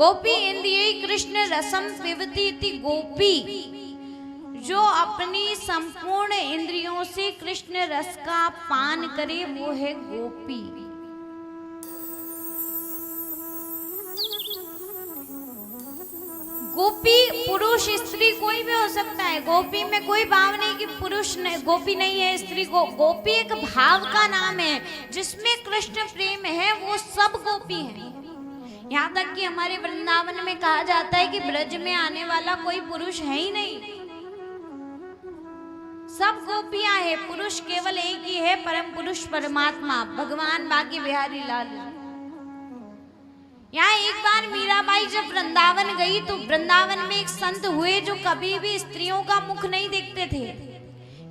गोपी इंद्रिय कृष्ण रसम पिबती इति गोपी, जो अपनी संपूर्ण इंद्रियों से कृष्ण रस का पान करे वो है गोपी। गोपी पुरुष स्त्री कोई भी हो सकता है। गोपी में कोई भाव नहीं कि पुरुष गोपी नहीं है, स्त्री गोपी एक भाव का नाम है जिसमें कृष्ण प्रेम है, वो सब गोपी है। यहाँ तक कि हमारे वृंदावन में कहा जाता है कि ब्रज में आने वाला कोई पुरुष है ही नहीं, सब गोपियां हैं। पुरुष केवल एक ही है, परम पुरुष परमात्मा भगवान बाकी बिहारी लाल। यहाँ एक बार मीराबाई जब वृंदावन गई तो वृंदावन में एक संत हुए जो कभी भी स्त्रियों का मुख नहीं देखते थे।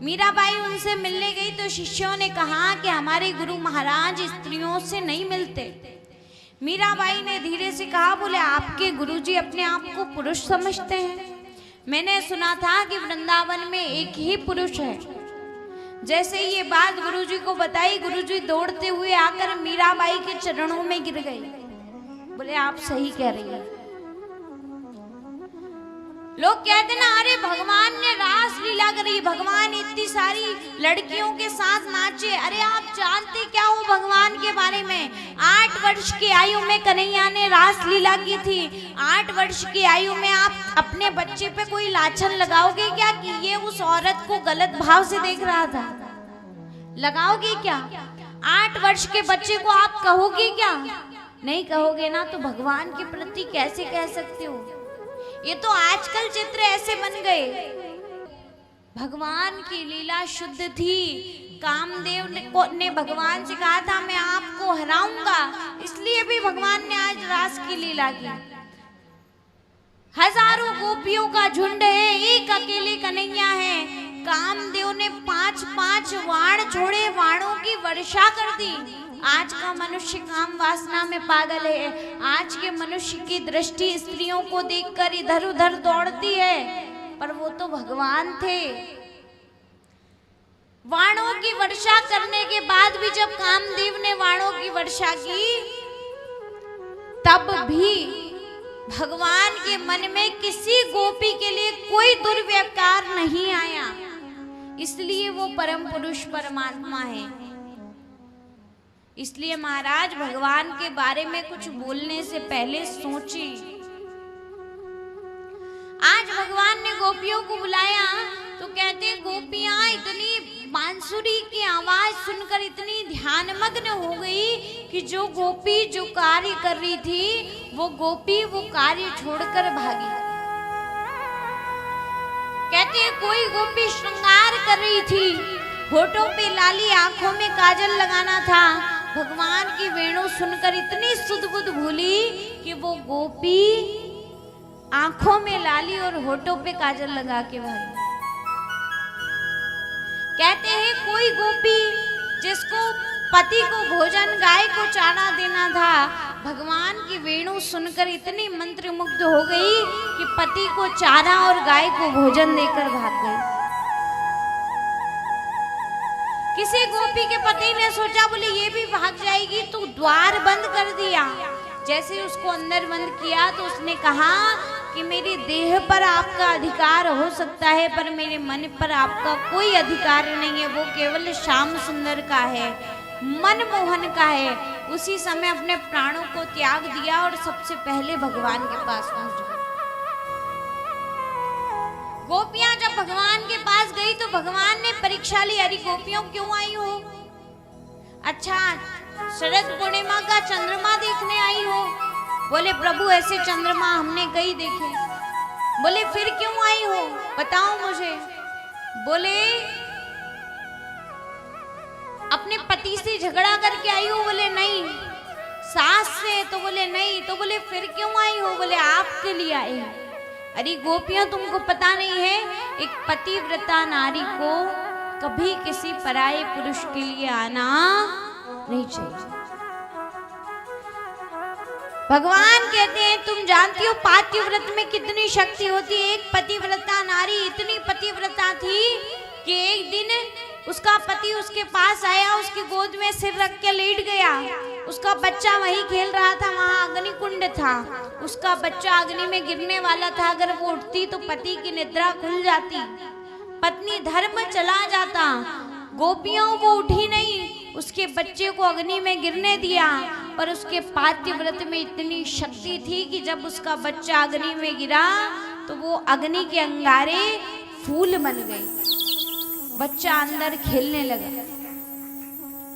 मीराबाई उनसे मिलने गई तो शिष्यों ने कहा कि हमारे गुरु महाराज स्त्रियों से नहीं मिलते। मीराबाई ने धीरे से कहा, बोले आपके गुरुजी अपने आप को पुरुष समझते हैं? मैंने सुना था कि वृंदावन में एक ही पुरुष है। जैसे ये बात गुरुजी को बताई, गुरुजी दौड़ते हुए आकर मीराबाई के चरणों में गिर गई। बोले आप सही कह रही है। लोग कहते ना, अरे भगवान ने रास लीला करी, भगवान इतनी सारी लड़कियों के साथ नाचे। अरे आप जानते क्या हो भगवान के बारे में? 8 वर्ष की आयु में कन्हैया ने रास लीला की थी। 8 वर्ष की आयु में आप अपने बच्चे पे कोई लाछन लगाओगे क्या कि ये उस औरत को गलत भाव से देख रहा था? लगाओगे क्या? 8 वर्ष के बच्चे को आप कहोगे क्या? नहीं कहोगे ना, तो भगवान के प्रति कैसे कह सकते हो? ये तो आजकल चित्र ऐसे बन गए। भगवान की लीला शुद्ध थी। कामदेव ने भगवान से कहा था मैं आपको हराऊंगा, इसलिए भी भगवान ने आज रास की लीला की। हजारों गोपियों का झुंड है, एक अकेले कन्हैया है। कामदेव ने 5-5 वाण छोड़े, वाणों की वर्षा कर दी। आज का मनुष्य काम वासना में पागल है। आज के मनुष्य की दृष्टि स्त्रियों को देखकर इधर उधर दौड़ती है, पर वो तो भगवान थे। वाणों की वर्षा करने के बाद भी जब कामदेव ने वाणों की वर्षा की, तब भी भगवान के मन में किसी गोपी के लिए कोई दुर्व्यवहार नहीं आया। इसलिए वो परम पुरुष परमात्मा है। इसलिए महाराज भगवान के बारे में कुछ बोलने से पहले सोचिए। आज भगवान ने गोपियों को बुलाया तो कहते गोपियां इतनी बांसुरी की आवाज सुनकर इतनी ध्यानमग्न हो गई कि जो गोपी जो कार्य कर रही थी वो गोपी वो कार्य छोड़कर भागी। कहते कोई गोपी श्रृंगार कर रही थी, होठों पे लाली, आंखों में काजल लगाना था। भगवान की वेणु सुनकर इतनी सुध-बुध भूली कि वो गोपी आंखों में लाली और होठों पे काजल लगा के भागी। कहते हैं कोई गोपी जिसको पति को भोजन, गाय को चारा देना था, भगवान की वेणु सुनकर इतनी मंत्रमुग्ध हो गई कि पति को चारा और गाय को भोजन देकर भाग गई। किसी गोपी के पति ने सोचा, बोले ये भी भाग जाएगी, तो द्वार बंद कर दिया। जैसे उसको अंदर बंद किया तो उसने कहा कि मेरे देह पर आपका अधिकार हो सकता है, पर मेरे मन पर आपका कोई अधिकार नहीं है। वो केवल श्याम सुंदर का है, मनमोहन का है। उसी समय अपने प्राणों को त्याग दिया और सबसे पहले भगवान के पास पहुंच गई। गोपियां जब भगवान के पास गई तो भगवान ने परीक्षा ली, अरे गोपियों क्यों आई हो? अच्छा शरद पूर्णिमा का चंद्रमा देखने आई हो? बोले प्रभु ऐसे चंद्रमा हमने कई देखे। बोले फिर क्यों आई हो, बताओ मुझे। बोले अपने पति से झगड़ा करके आई हो? बोले नहीं। सास से? तो बोले नहीं। तो बोले फिर क्यों आई हो? बोले आपके लिए आई। अरे गोपियां तुमको पता नहीं है, एक पतिव्रता नारी को कभी किसी पराये पुरुष के लिए आना नहीं चाहिए। भगवान कहते हैं तुम जानती हो पातिव्रत में कितनी शक्ति होती है। एक पतिव्रता नारी इतनी पतिव्रता थी कि एक दिन उसका पति उसके पास आया, उसकी गोद में सिर रख के लेट गया। उसका बच्चा वहीं खेल रहा था, वहां अग्नि कुंड था, उसका बच्चा अग्नि में गिरने वाला था। अगर वो उठती तो पति की निद्रा खुल जाती, पत्नी धर्म चला जाता। गोपियों वो उठी नहीं, उसके बच्चे को अग्नि में गिरने दिया। पर उसके पातिव्रत में इतनी शक्ति थी कि जब उसका बच्चा अग्नि में गिरा तो वो अग्नि के अंगारे फूल बन गए, बच्चा अंदर खेलने लगा।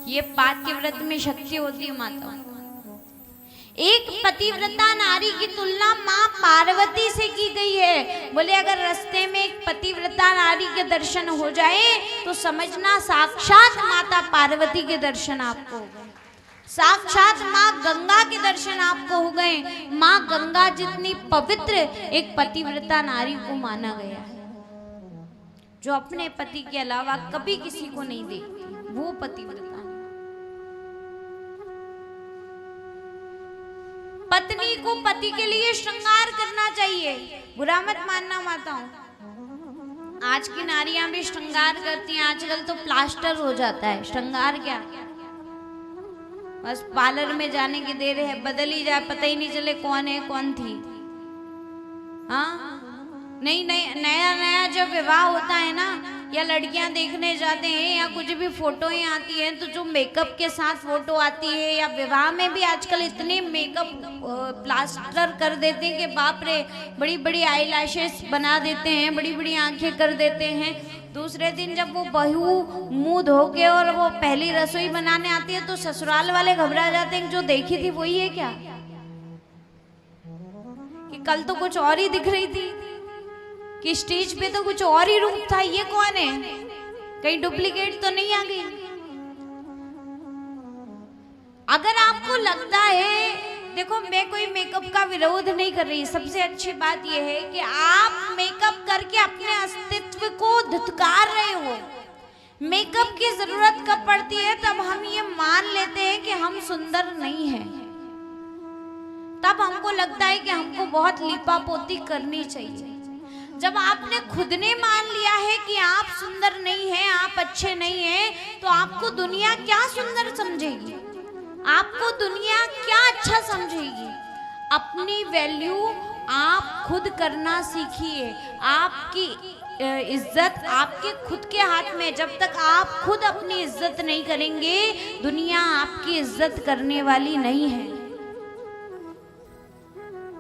ये पातिव्रत में शक्ति होती है माता। एक पतिव्रता नारी की तुलना माँ पार्वती से की गई है। बोले अगर रास्ते में एक पतिव्रता नारी के दर्शन हो जाए तो समझना साक्षात माता पार्वती के दर्शन आपको हो गए, साक्षात माँ गंगा के दर्शन आपको हो गए। माँ गंगा जितनी पवित्र एक पतिव्रता नारी को माना गया है, जो अपने पति के अलावा कभी किसी को नहीं देखती, वो पतिव्रता। पत्नी को पति के लिए श्रृंगार करना चाहिए, बुरा मत मानना माताओं। आज की नारियां भी श्रृंगार करती हैं, आजकल तो प्लास्टर हो जाता है, श्रृंगार क्या, बस पार्लर में जाने की देर है, बदल ही जाए, पता ही नहीं चले कौन है कौन थी। हाँ नहीं नहीं, नया नया जब विवाह होता है ना, या लड़कियां देखने जाते हैं या कुछ भी फोटोएं आती हैं, तो जो मेकअप के साथ फोटो आती है, या विवाह में भी आजकल इतने मेकअप प्लास्टर कर देते हैं कि बाप रे, बड़ी बड़ी आई लैशेस बना देते हैं, बड़ी बड़ी आंखें कर देते हैं। दूसरे दिन जब वो बहू मुंह धो के और वो पहली रसोई बनाने आती है तो ससुराल वाले घबरा जाते हैं, जो देखी थी वही है क्या, कि कल तो कुछ और ही दिख रही थी, कि स्टेज पे तो कुछ और ही रूप था, ये कौन है, कहीं डुप्लीकेट तो नहीं आ गई। अगर आपको लगता है, देखो मैं कोई मेकअप का विरोध नहीं कर रही, सबसे अच्छी बात यह है कि आप मेकअप करके अपने अस्तित्व को धुतकार रहे हो। मेकअप की जरूरत कब पड़ती है, तब हम ये मान लेते हैं कि हम सुंदर नहीं हैं, तब हमको लगता है कि हमको बहुत लीपा पोती करनी चाहिए। जब आपने खुद ने मान लिया है कि आप सुंदर नहीं हैं, आप अच्छे नहीं हैं, तो आपको दुनिया क्या सुंदर समझेगी, आपको दुनिया क्या अच्छा समझेगी। अपनी वैल्यू आप खुद करना सीखिए। आपकी इज्जत आपके खुद के हाथ में। जब तक आप खुद अपनी इज्जत नहीं करेंगे, दुनिया आपकी इज्जत करने वाली नहीं है।